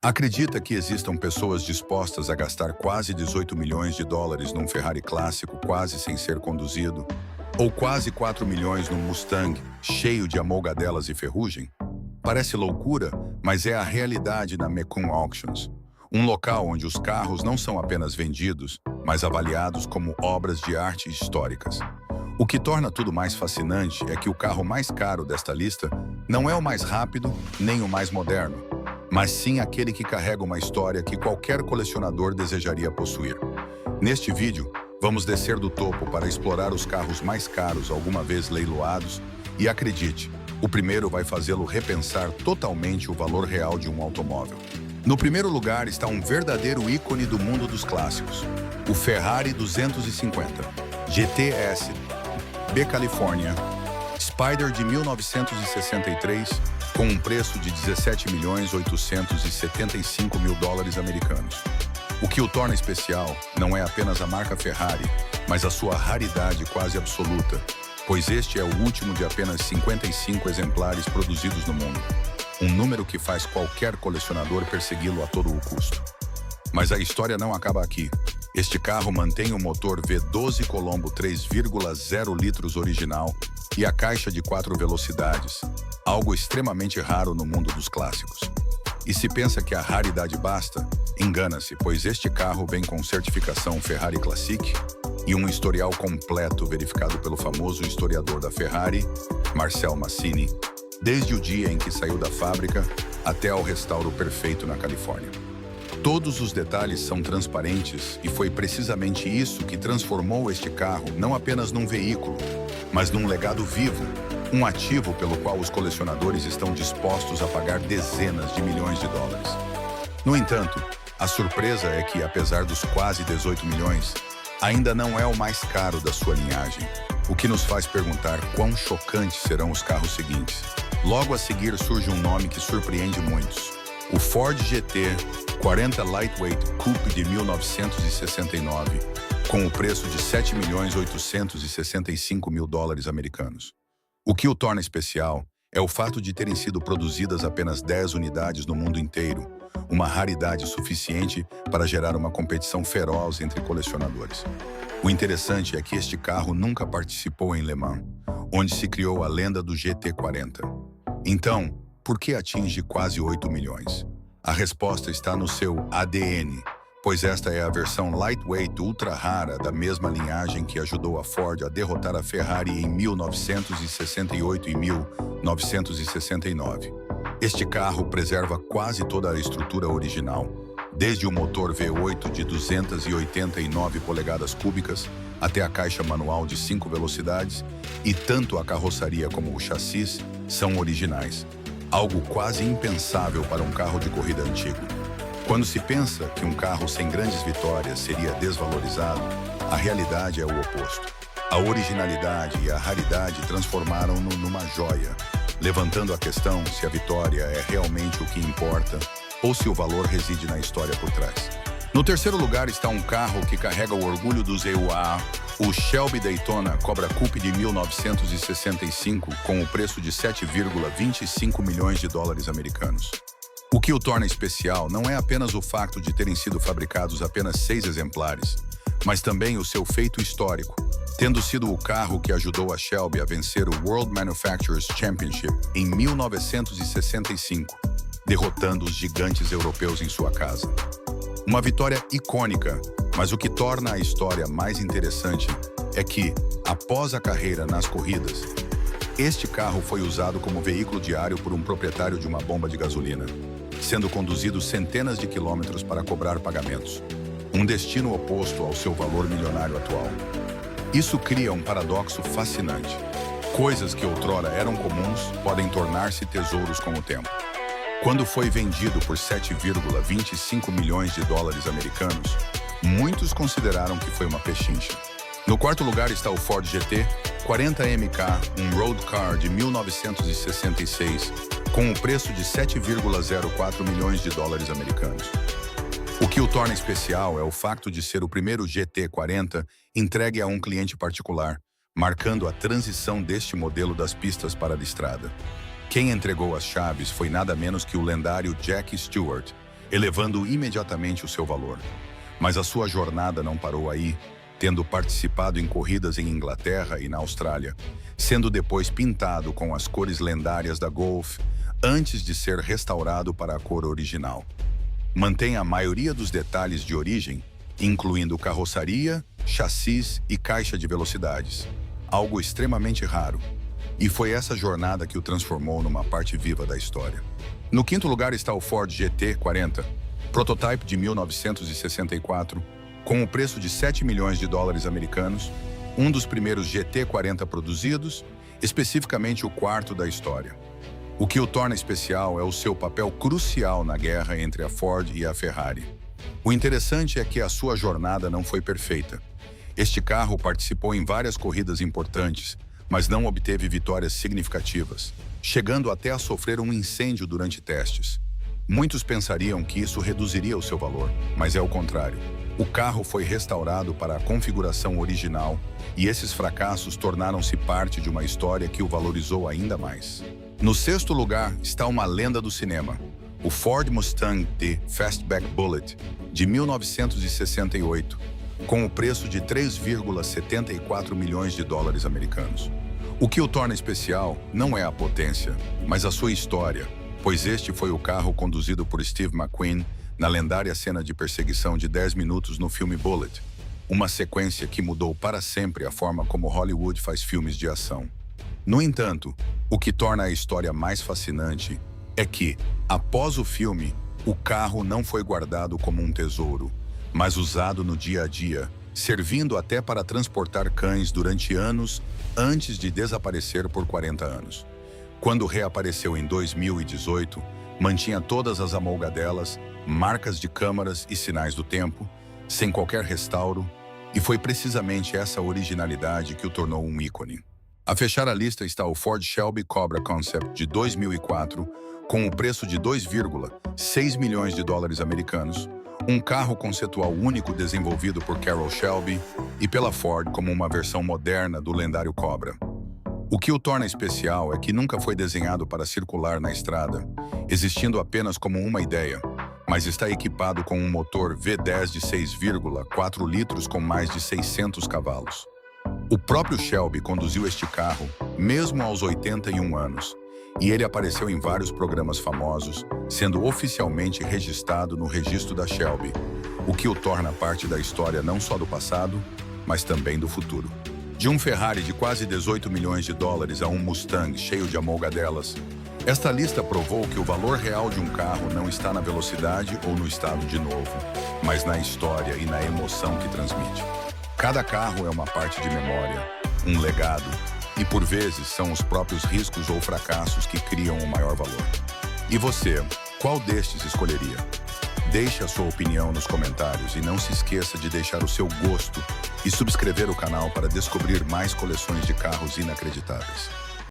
Acredita que existam pessoas dispostas a gastar quase 18 milhões de dólares num Ferrari clássico quase sem ser conduzido? Ou quase 4 milhões num Mustang cheio de amolgadelas e ferrugem? Parece loucura, mas é a realidade na Mekun Auctions, um local onde os carros não são apenas vendidos, mas avaliados como obras de arte históricas. O que torna tudo mais fascinante é que o carro mais caro desta lista não é o mais rápido nem o mais moderno, mas sim aquele que carrega uma história que qualquer colecionador desejaria possuir. Neste vídeo, vamos descer do topo para explorar os carros mais caros alguma vez leiloados e acredite, o primeiro vai fazê-lo repensar totalmente o valor real de um automóvel. No primeiro lugar está um verdadeiro ícone do mundo dos clássicos, o Ferrari 250 GTS B California Spider de 1963, com um preço de 17.875.000 dólares americanos. O que o torna especial não é apenas a marca Ferrari, mas a sua raridade quase absoluta, pois este é o último de apenas 55 exemplares produzidos no mundo, um número que faz qualquer colecionador persegui-lo a todo o custo. Mas a história não acaba aqui. Este carro mantém o motor V12 Colombo 3,0 litros original e a caixa de 4 velocidades, algo extremamente raro no mundo dos clássicos. E se pensa que a raridade basta, engana-se, pois este carro vem com certificação Ferrari Classic e um historial completo verificado pelo famoso historiador da Ferrari, Marcel Massini, desde o dia em que saiu da fábrica até ao restauro perfeito na Califórnia. Todos os detalhes são transparentes e foi precisamente isso que transformou este carro não apenas num veículo, mas num legado vivo, um ativo pelo qual os colecionadores estão dispostos a pagar dezenas de milhões de dólares. No entanto, a surpresa é que, apesar dos quase 18 milhões, ainda não é o mais caro da sua linhagem, o que nos faz perguntar quão chocantes serão os carros seguintes. Logo a seguir surge um nome que surpreende muitos, o Ford GT 40 Lightweight Coupe de 1969, com o preço de 7.865.000 dólares americanos. O que o torna especial é o fato de terem sido produzidas apenas 10 unidades no mundo inteiro, uma raridade suficiente para gerar uma competição feroz entre colecionadores. O interessante é que este carro nunca participou em Le Mans, onde se criou a lenda do GT40. Então, por que atinge quase 8 milhões? A resposta está no seu ADN, pois esta é a versão lightweight ultra rara da mesma linhagem que ajudou a Ford a derrotar a Ferrari em 1968 e 1969. Este carro preserva quase toda a estrutura original, desde o motor V8 de 289 polegadas cúbicas até a caixa manual de 5 velocidades, e tanto a carroçaria como o chassi são originais, algo quase impensável para um carro de corrida antigo. Quando se pensa que um carro sem grandes vitórias seria desvalorizado, a realidade é o oposto. A originalidade e a raridade transformaram-no numa joia, levantando a questão se a vitória é realmente o que importa ou se o valor reside na história por trás. No terceiro lugar está um carro que carrega o orgulho dos EUAA, o Shelby Daytona Cobra Coupe de 1965, com o preço de 7,25 milhões de dólares americanos. O que o torna especial não é apenas o fato de terem sido fabricados apenas 6 exemplares, mas também o seu feito histórico, tendo sido o carro que ajudou a Shelby a vencer o World Manufacturers Championship em 1965, derrotando os gigantes europeus em sua casa. Uma vitória icônica, mas o que torna a história mais interessante é que, após a carreira nas corridas, este carro foi usado como veículo diário por um proprietário de uma bomba de gasolina, sendo conduzido centenas de quilômetros para cobrar pagamentos, um destino oposto ao seu valor milionário atual. Isso cria um paradoxo fascinante. Coisas que outrora eram comuns podem tornar-se tesouros com o tempo. Quando foi vendido por 7,25 milhões de dólares americanos, muitos consideraram que foi uma pechincha. No quarto lugar está o Ford GT 40 MK, um road car de 1966, com o preço de 7,04 milhões de dólares americanos. O que o torna especial é o fato de ser o primeiro GT40 entregue a um cliente particular, marcando a transição deste modelo das pistas para a estrada. Quem entregou as chaves foi nada menos que o lendário Jack Stewart, elevando imediatamente o seu valor. Mas a sua jornada não parou aí, tendo participado em corridas em Inglaterra e na Austrália, sendo depois pintado com as cores lendárias da Golf, antes de ser restaurado para a cor original. Mantém a maioria dos detalhes de origem, incluindo carroçaria, chassis e caixa de velocidades, algo extremamente raro. E foi essa jornada que o transformou numa parte viva da história. No quinto lugar está o Ford GT40, prototype de 1964, com o preço de 7 milhões de dólares americanos, um dos primeiros GT40 produzidos, especificamente o quarto da história. O que o torna especial é o seu papel crucial na guerra entre a Ford e a Ferrari. O interessante é que a sua jornada não foi perfeita. Este carro participou em várias corridas importantes, mas não obteve vitórias significativas, chegando até a sofrer um incêndio durante testes. Muitos pensariam que isso reduziria o seu valor, mas é o contrário. O carro foi restaurado para a configuração original e esses fracassos tornaram-se parte de uma história que o valorizou ainda mais. No sexto lugar está uma lenda do cinema, o Ford Mustang de Fastback Bullet, de 1968, com o preço de 3,74 milhões de dólares americanos. O que o torna especial não é a potência, mas a sua história, pois este foi o carro conduzido por Steve McQueen na lendária cena de perseguição de 10 minutos no filme Bullet, uma sequência que mudou para sempre a forma como Hollywood faz filmes de ação. No entanto, o que torna a história mais fascinante é que, após o filme, o carro não foi guardado como um tesouro, mas usado no dia a dia, servindo até para transportar cães durante anos antes de desaparecer por 40 anos. Quando reapareceu em 2018, mantinha todas as amolgadelas, marcas de câmaras e sinais do tempo, sem qualquer restauro, e foi precisamente essa originalidade que o tornou um ícone. A fechar a lista está o Ford Shelby Cobra Concept de 2004, com o preço de 2,6 milhões de dólares americanos, um carro conceitual único desenvolvido por Carroll Shelby e pela Ford como uma versão moderna do lendário Cobra. O que o torna especial é que nunca foi desenhado para circular na estrada, existindo apenas como uma ideia, mas está equipado com um motor V10 de 6,4 litros com mais de 600 cavalos. O próprio Shelby conduziu este carro, mesmo aos 81 anos, e ele apareceu em vários programas famosos, sendo oficialmente registrado no registro da Shelby, o que o torna parte da história não só do passado, mas também do futuro. De um Ferrari de quase 18 milhões de dólares a um Mustang cheio de amolgadelas, esta lista provou que o valor real de um carro não está na velocidade ou no estado de novo, mas na história e na emoção que transmite. Cada carro é uma parte de memória, um legado, e por vezes são os próprios riscos ou fracassos que criam o maior valor. E você, qual destes escolheria? Deixe a sua opinião nos comentários e não se esqueça de deixar o seu gosto e subscrever o canal para descobrir mais coleções de carros inacreditáveis.